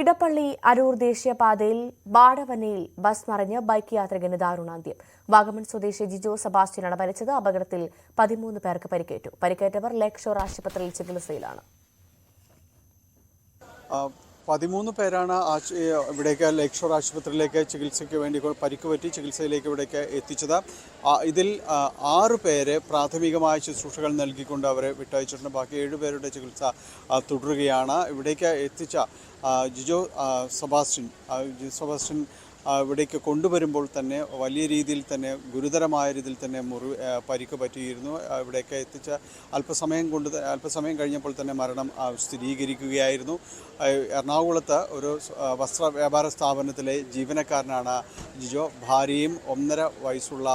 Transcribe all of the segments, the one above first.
ഇടപ്പള്ളി അരൂർ ദേശീയപാതയിൽ ബാടവനയിൽ ബസ് മറിഞ്ഞ് ബൈക്ക് യാത്രികന് ദാരുണാന്ത്യം. വാഗമൺ സ്വദേശി ജിജോ സെബാസ്റ്റ്യനാണ് മരിച്ചത്. അപകടത്തിൽ 13 പേർക്ക് പരിക്കേറ്റു. പരിക്കേറ്റവർ ലേക്ക് ഷോർ ആശുപത്രിയിൽ ചികിത്സയിലാണ്. 13 പേരാണ് ഇവിടേക്ക് ലേക്ക് ഷോർ ആശുപത്രിയിലേക്ക് ചികിത്സയ്ക്ക് വേണ്ടി പരിക്ക് പറ്റി ചികിത്സയിലേക്ക് ഇവിടേക്ക് എത്തിച്ചത്. ഇതിൽ 6 പേര് പ്രാഥമികമായ ശുശ്രൂഷകൾ നൽകിക്കൊണ്ട് അവരെ വിട്ടയച്ചിട്ടുണ്ട്. ബാക്കി 7 പേരുടെ ചികിത്സ തുടരുകയാണ്. ഇവിടേക്ക് എത്തിച്ച ജിജോ സെബാസ്റ്റ്യൻ ഇവിടേക്ക് കൊണ്ടുവരുമ്പോൾ തന്നെ വലിയ രീതിയിൽ തന്നെ ഗുരുതരമായ രീതിയിൽ തന്നെ പരിക്ക് പറ്റിയിരുന്നു. ഇവിടേക്ക് എത്തിച്ച അല്പസമയം കഴിഞ്ഞപ്പോൾ തന്നെ മരണം സ്ഥിരീകരിക്കുകയായിരുന്നു. എറണാകുളത്ത് ഒരു വസ്ത്ര വ്യാപാര സ്ഥാപനത്തിലെ ജീവനക്കാരനാണ് ജിജോ. ഭാര്യയും 1.5 വയസ്സുള്ള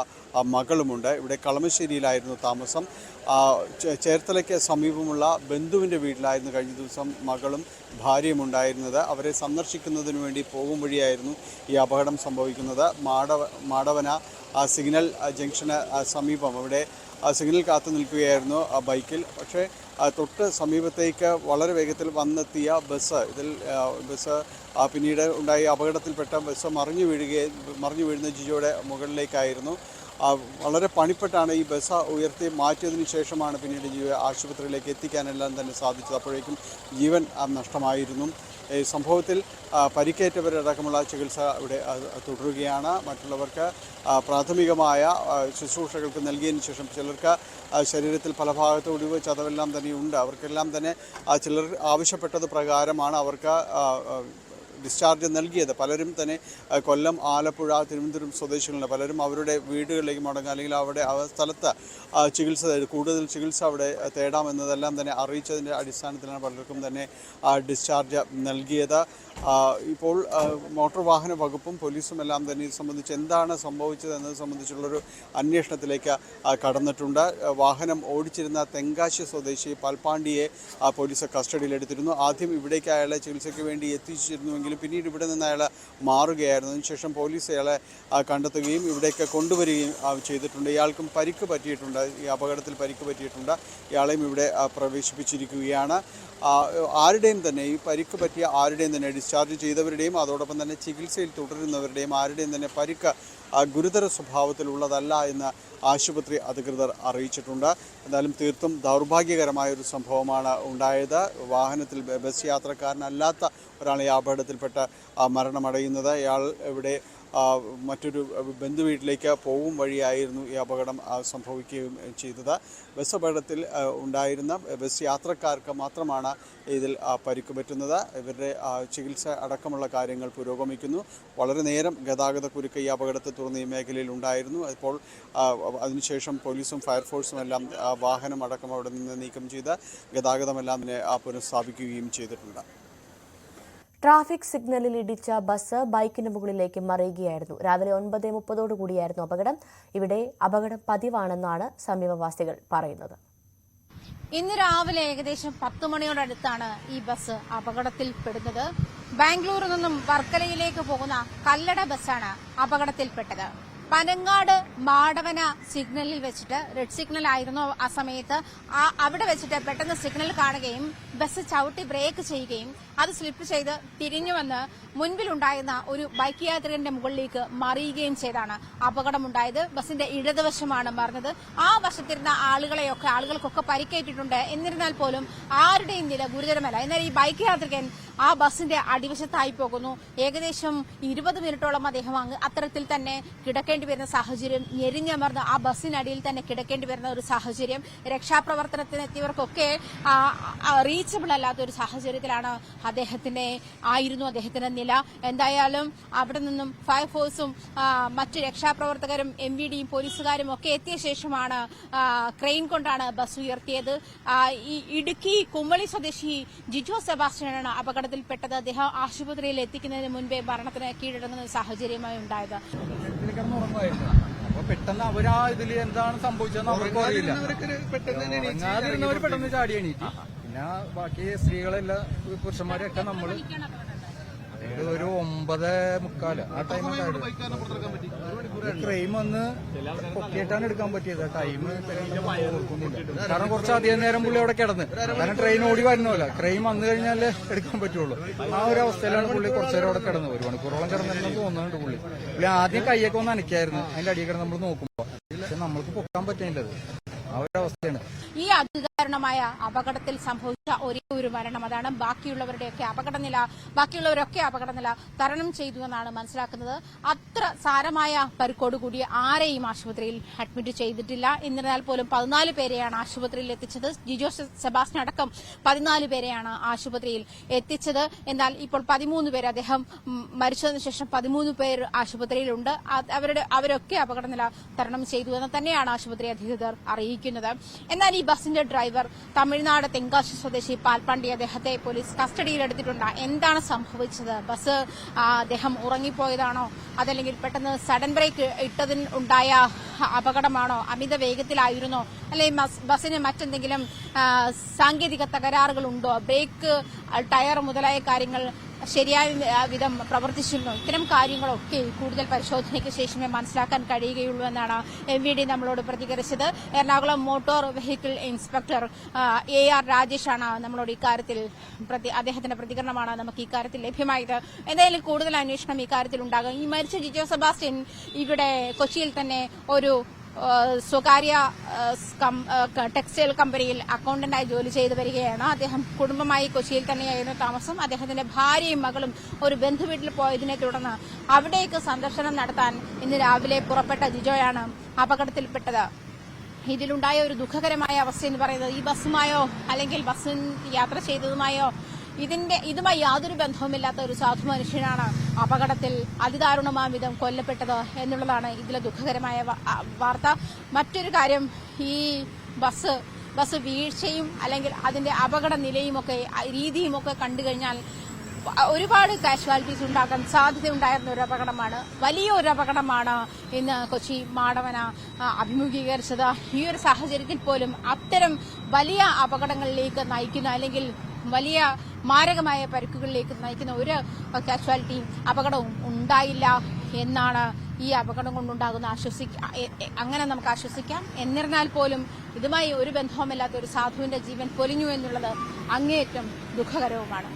മകളുമുണ്ട്. ഇവിടെ കളമശ്ശേരിയിലായിരുന്നു താമസം. ചേർത്തലയ്ക്ക് സമീപമുള്ള ബന്ധുവിൻ്റെ വീട്ടിലായിരുന്നു കഴിഞ്ഞ ദിവസം മകളും ഭാര്യയും ഉണ്ടായിരുന്നത്. അവരെ സന്ദർശിക്കുന്നതിന് വേണ്ടി പോകും വഴിയായിരുന്നു ഈ അപകടം സംഭവിക്കുന്നത്. മാടവന സിഗ്നൽ ജംഗ്ഷന് സമീപം അവിടെ സിഗ്നൽ കാത്തു നിൽക്കുകയായിരുന്നു ബൈക്കിൽ. പക്ഷേ തൊട്ട് സമീപത്തേക്ക് വളരെ വേഗത്തിൽ വന്നെത്തിയ ബസ് പിന്നീട് ഉണ്ടായ അപകടത്തിൽപ്പെട്ട ബസ് മറിഞ്ഞു വീഴുന്ന ജിജോയുടെ മുകളിലേക്കായിരുന്നു. വളരെ പണിപ്പെട്ടാണ് ഈ ബസ് ഉയർത്തി മാറ്റിയതിനു ശേഷമാണ് പിന്നീട് ആശുപത്രിയിലേക്ക് എത്തിക്കാനെല്ലാം തന്നെ സാധിച്ചത്. അപ്പോഴേക്കും ജീവൻ നഷ്ടമായിരുന്നു. ഈ സംഭവത്തിൽ പരിക്കേറ്റവരടക്കമുള്ള ചികിത്സ ഇവിടെ തുടരുകയാണ്. മറ്റുള്ളവർക്ക് പ്രാഥമികമായ ശുശ്രൂഷകൾക്ക് നൽകിയതിന് ശേഷം ചിലർക്ക് ശരീരത്തിൽ പല ഭാഗത്ത് ഒടിവ് ചതവെല്ലാം തന്നെ ഉണ്ട്. അവർക്കെല്ലാം തന്നെ ചിലർ ആവശ്യപ്പെട്ടത് പ്രകാരമാണ് അവർക്ക് ഡിസ്ചാർജ് നൽകിയത്. പലരും തന്നെ കൊല്ലം, ആലപ്പുഴ, തിരുവനന്തപുരം സ്വദേശികളുണ്ട്. പലരും അവരുടെ വീടുകളിലേക്ക് മടങ്ങുക അല്ലെങ്കിൽ അവിടെ സ്ഥലത്ത് കൂടുതൽ ചികിത്സ അവിടെ തേടാമെന്നതെല്ലാം തന്നെ അറിയിച്ചതിൻ്റെ അടിസ്ഥാനത്തിലാണ് പലർക്കും തന്നെ ഡിസ്ചാർജ് നൽകിയത്. ഇപ്പോൾ മോട്ടോർ വാഹന വകുപ്പും പോലീസും എല്ലാം തന്നെ ഇത് സംബന്ധിച്ച് എന്താണ് സംഭവിച്ചത് എന്നത് സംബന്ധിച്ചുള്ളൊരു അന്വേഷണത്തിലേക്ക് കടന്നിട്ടുണ്ട്. വാഹനം ഓടിച്ചിരുന്ന തെങ്കാശി സ്വദേശി പാൽപ്പാണ്ടിയെ പോലീസ് കസ്റ്റഡിയിലെടുത്തിരുന്നു. ആദ്യം ഇവിടേക്ക് അയാളെ ചികിത്സയ്ക്ക് വേണ്ടി എത്തിച്ചിരുന്നുവെങ്കിലും പിന്നീട് ഇവിടെ നിന്ന് അയാൾ മാറുകയായിരുന്നു. അതിനുശേഷം പോലീസ് അയാളെ കണ്ടെത്തുകയും ഇവിടേക്ക് കൊണ്ടുവരികയും ചെയ്തിട്ടുണ്ട്. ഇയാൾക്കും പരിക്ക് പറ്റിയിട്ടുണ്ട്. ഈ അപകടത്തിൽ പരിക്ക് പറ്റിയിട്ടുണ്ട്. ഇയാളെയും ഇവിടെ പ്രവേശിപ്പിച്ചിരിക്കുകയാണ്. ആരുടെയും തന്നെ ഈ പരിക്ക് പറ്റിയ ആരുടെയും തന്നെ ഡിസ്ചാർജ് ചെയ്തവരുടെയും അതോടൊപ്പം തന്നെ ചികിത്സയിൽ തുടരുന്നവരുടെയും ആരുടെയും തന്നെ പരിക്ക് ഗുരുതര സ്വഭാവത്തിലുള്ളതല്ല എന്ന് ആശുപത്രി അധികൃതർ അറിയിച്ചിട്ടുണ്ട്. എന്തായാലും തീർത്തും ദൗർഭാഗ്യകരമായ ഒരു സംഭവമാണ് ഉണ്ടായത്. വാഹനത്തിൽ ബസ് യാത്രക്കാരനല്ലാത്ത ഒരാൾ ഈ അപകടത്തിൽപ്പെട്ട് മരണമടയുന്നത്. ഇയാൾ ഇവിടെ മറ്റൊരു ബന്ധുവീട്ടിലേക്ക് പോകും വഴിയായിരുന്നു ഈ അപകടം സംഭവിക്കുകയും ചെയ്തത്. ബസ് അപകടത്തിൽ ഉണ്ടായിരുന്ന ബസ് യാത്രക്കാർക്ക് മാത്രമാണ് ഇതിൽ പരിക്ക് പറ്റുന്നത്. ഇവരുടെ ചികിത്സ അടക്കമുള്ള കാര്യങ്ങൾ പുരോഗമിക്കുന്നു. വളരെ നേരം ഗതാഗതക്കുരുക്ക് ഈ അപകടത്തെ തുടർന്ന് ഈ മേഖലയിൽ ഉണ്ടായിരുന്നു. ഇപ്പോൾ അതിനുശേഷം പോലീസും ഫയർഫോഴ്സും എല്ലാം വാഹനം അടക്കം അവിടെ നിന്ന് നീക്കം ചെയ്ത് ഗതാഗതമെല്ലാം പുനഃസ്ഥാപിക്കുകയും ചെയ്തിട്ടുണ്ട്. ട്രാഫിക് സിഗ്നലിൽ ഇടിച്ച ബസ് ബൈക്കിന് മുകളിലേക്ക് മറിയുകയായിരുന്നു. രാവിലെ 9:30 കൂടിയായിരുന്നു അപകടം. ഇവിടെ അപകടം പതിവാണെന്നാണ് സമീപവാസികൾ പറയുന്നത്. ഇന്ന് രാവിലെ ഏകദേശം 10 മണിയോടടുത്താണ് ഈ ബസ് അപകടത്തിൽപ്പെടുന്നത്. ബാംഗ്ലൂരിൽ നിന്നും വർക്കലയിലേക്ക് പോകുന്ന കല്ലട ബസ്സാണ് അപകടത്തിൽപ്പെട്ടത്. പനങ്ങാട് മാടവന സിഗ്നലിൽ വെച്ചിട്ട് റെഡ് സിഗ്നൽ ആയിരുന്നു ആ സമയത്ത്. അവിടെ വെച്ചിട്ട് പെട്ടെന്ന് സിഗ്നൽ കാണുകയും ബസ് ചവിട്ടി ബ്രേക്ക് ചെയ്യുകയും അത് സ്ലിപ്പ് ചെയ്ത് തിരിഞ്ഞു വന്ന് മുൻപിലുണ്ടായിരുന്ന ഒരു ബൈക്ക് യാത്രികന്റെ മുകളിലേക്ക് മറിയുകയും ചെയ്താണ് അപകടമുണ്ടായത്. ബസിന്റെ ഇടതുവശമാണ് മറിഞ്ഞത്. ആ വശത്തിരുന്ന ആളുകൾക്കൊക്കെ പരിക്കേറ്റിട്ടുണ്ട്. എന്നിരുന്നാൽ പോലും ആരുടെയും നില ഗുരുതരമല്ല. എന്നാൽ ഈ ബൈക്ക് യാത്രികൻ ആ ബസിന്റെ അടിവശത്തായി പോകുന്നു. ഏകദേശം 20 മിനിറ്റോളം അദ്ദേഹം അത്തരത്തിൽ തന്നെ കിടക്കേണ്ടി വരുന്ന സാഹചര്യം, ഞെരിഞ്ഞമർന്ന് ആ ബസ്സിനടിയിൽ തന്നെ കിടക്കേണ്ടി വരുന്ന ഒരു സാഹചര്യം. രക്ഷാപ്രവർത്തനത്തിനെത്തിയവർക്കൊക്കെ റീച്ചബിൾ അല്ലാത്ത ഒരു സാഹചര്യത്തിലാണ് അദ്ദേഹത്തിന്റെ നില. എന്തായാലും അവിടെ നിന്നും ഫയർഫോഴ്സും മറ്റ് രക്ഷാപ്രവർത്തകരും MVDയും പോലീസുകാരും ഒക്കെ എത്തിയ ശേഷമാണ് ക്രെയിൻ കൊണ്ടാണ് ബസ് ഉയർത്തിയത്. ഈ ഇടുക്കി കുമ്മളി സ്വദേശി ജിജോ സെബാസ്റ്റ്യനാണ് അപകടത്തിൽപ്പെട്ടത്. അദ്ദേഹം ആശുപത്രിയിൽ എത്തിക്കുന്നതിന് മുൻപേ മരണത്തിന് കീഴടങ്ങുന്ന സാഹചര്യമായി ഉണ്ടായത്. അപ്പൊ പെട്ടെന്ന് അവരാ ഇതിൽ എന്താണ് സംഭവിച്ചതെന്ന് അവർക്ക് അറിയില്ല. പെട്ടെന്ന് ചാടി എണീറ്റ്. പിന്നെ ബാക്കി സ്ത്രീകളെല്ലാം പുരുഷന്മാരെയൊക്കെ നമ്മൾ ഒരു 9 9:45 ആ ടൈമൊക്കെ ക്രെയിം വന്ന് പൊക്കിയിട്ടാണ് എടുക്കാൻ പറ്റിയത്. ടൈം ഓർക്കുന്നില്ല, കാരണം കുറച്ച് അധികം നേരം പുള്ളി അവിടെ കിടന്ന്, കാരണം ട്രെയിൻ ഓടി വരുന്നല്ല, ക്രെയിം വന്നു കഴിഞ്ഞാലേ എടുക്കാൻ പറ്റുള്ളൂ. ആ ഒരു അവസ്ഥയിലാണ് പുള്ളി കുറച്ചു നേരം അവിടെ കിടന്നത്. 1 മണിക്കൂറോളം കിടന്നില്ലെന്ന് തോന്നുന്നുണ്ട്. പുള്ളി ആദ്യം കൈയൊക്കെ ഒന്ന് അനക്കായിരുന്നു, അതിന്റെ അടിയിൽ കിടന്ന് നമ്മൾ നോക്കുമ്പോൾ, പക്ഷെ നമ്മൾക്ക് പൊക്കാൻ പറ്റേണ്ടത് ആ ഒരു അവസ്ഥയാണ്. ഈ അതിദാരുണമായ അപകടത്തിൽ സംഭവിച്ച ഒരേ ഒരു മരണം, അതാണ് ബാക്കിയുള്ളവരൊക്കെ അപകടനില തരണം ചെയ്തു എന്നാണ് മനസ്സിലാക്കുന്നത്. അത്ര സാരമായ പരിക്കോടുകൂടി ആരെയും ആശുപത്രിയിൽ അഡ്മിറ്റ് ചെയ്തിട്ടില്ല. എന്നിരുന്നാൽ പോലും 14 പേരെയാണ് ആശുപത്രിയിൽ എത്തിച്ചത്. ജിജോ സെബാസ്റ്റ്യൻ അടക്കം 14 പേരെയാണ് ആശുപത്രിയിൽ എത്തിച്ചത്. എന്നാൽ ഇപ്പോൾ 13 പേര്, അദ്ദേഹം മരിച്ചതിന് ശേഷം 13 പേർ ആശുപത്രിയിലുണ്ട്. അവരൊക്കെ അപകടനില തരണം ചെയ്തു എന്ന് തന്നെയാണ് ആശുപത്രി അധികൃതർ അറിയിക്കുന്നത്. എന്നാൽ ഈ ബസിന്റെ ഡ്രൈവർ തമിഴ്നാട് തെങ്കാശി സ്വദേശി പാൽപ്പാണ്ടി, അദ്ദേഹത്തെ പോലീസ് കസ്റ്റഡിയിലെടുത്തിട്ടുണ്ട്. എന്താണ് സംഭവിച്ചത്? ബസ് അദ്ദേഹം ഉറങ്ങിപ്പോയതാണോ, അതല്ലെങ്കിൽ പെട്ടെന്ന് സഡൻ ബ്രേക്ക് ഇട്ടതിൽ ഉണ്ടായ അപകടമാണോ, അമിത വേഗത്തിലായിരുന്നോ, അല്ലെങ്കിൽ ബസ്സിന് മറ്റെന്തെങ്കിലും സാങ്കേതിക തകരാറുകളുണ്ടോ, ബ്രേക്ക്, ടയർ മുതലായ കാര്യങ്ങൾ ശരിയായ വിധം പ്രവർത്തിച്ചിരുന്നു? ഇത്തരം കാര്യങ്ങളൊക്കെ കൂടുതൽ പരിശോധനയ്ക്ക് ശേഷമേ മനസ്സിലാക്കാൻ കഴിയുകയുള്ളൂ എന്നാണ് MVD നമ്മളോട് പ്രതികരിച്ചത്. Ernakulam motor vehicle inspector AR രാജേഷാണ് നമ്മളോട് ഇക്കാര്യത്തിൽ അദ്ദേഹത്തിന്റെ പ്രതികരണമാണ് നമുക്ക് ഇക്കാര്യത്തിൽ ലഭ്യമായത്. എന്തായാലും കൂടുതൽ അന്വേഷണം ഇക്കാര്യത്തിൽ ഉണ്ടാകും. ഈ മരിച്ച ജിജോ സെബാസ്റ്റ്യൻ ഇവിടെ കൊച്ചിയിൽ തന്നെ ഒരു സ്വകാര്യ ടെക്സ്റ്റൈൽ കമ്പനിയിൽ അക്കൌണ്ടന്റായി ജോലി ചെയ്തു വരികയാണ്. അദ്ദേഹം കുടുംബമായി കൊച്ചിയിൽ തന്നെയായിരുന്നു താമസം. അദ്ദേഹത്തിന്റെ ഭാര്യയും മകളും ഒരു ബന്ധുവീട്ടിൽ പോയതിനെ തുടർന്ന് അവിടേക്ക് സന്ദർശനം നടത്താൻ ഇന്ന് രാവിലെ പുറപ്പെട്ട ജിജോയാണ് അപകടത്തിൽപ്പെട്ടത്. ഇതിലുണ്ടായ ഒരു ദുഃഖകരമായ അവസ്ഥ എന്ന് പറയുന്നത് ഈ ബസ്സുമായോ അല്ലെങ്കിൽ ബസ്സിൽ യാത്ര ചെയ്തതുമായോ ഇതുമായി യാതൊരു ബന്ധവുമില്ലാത്ത ഒരു സാധു മനുഷ്യനാണ് അപകടത്തിൽ അതിദാരുണമായ വിധം കൊല്ലപ്പെട്ടത് എന്നുള്ളതാണ് ഇതിലെ ദുഃഖകരമായ വാർത്ത. മറ്റൊരു കാര്യം, ഈ ബസ് വീഴ്ചയും അല്ലെങ്കിൽ അതിന്റെ അപകട നിലയുമൊക്കെ രീതിയുമൊക്കെ കണ്ടുകഴിഞ്ഞാൽ ഒരുപാട് കാഷ്വാലിറ്റീസ് ഉണ്ടാക്കാൻ സാധ്യതയുണ്ടായിരുന്ന ഒരു അപകടമാണ്. വലിയൊരു അപകടമാണ് ഇന്ന് കൊച്ചി മാടവന അഭിമുഖീകരിച്ചത്. ഈ ഒരു സാഹചര്യത്തിൽ പോലും അത്തരം വലിയ അപകടങ്ങളിലേക്ക് നയിക്കുന്ന അല്ലെങ്കിൽ വലിയ മാരകമായ പരിക്കുകളിലേക്ക് നയിക്കുന്ന ഒരു കാഷ്വാലിറ്റിയും അപകടവും ഉണ്ടായില്ല എന്നാണ് ഈ അപകടം കൊണ്ടുണ്ടാകുന്ന അങ്ങനെ നമുക്ക് ആശ്വസിക്കാം. എന്നിരുന്നാൽ പോലും ഇതുമായി ഒരു ബന്ധവുമില്ലാത്ത ഒരു സാധുവിന്റെ ജീവൻ പൊലിഞ്ഞു എന്നുള്ളത് അങ്ങേയറ്റം ദുഃഖകരവുമാണ്.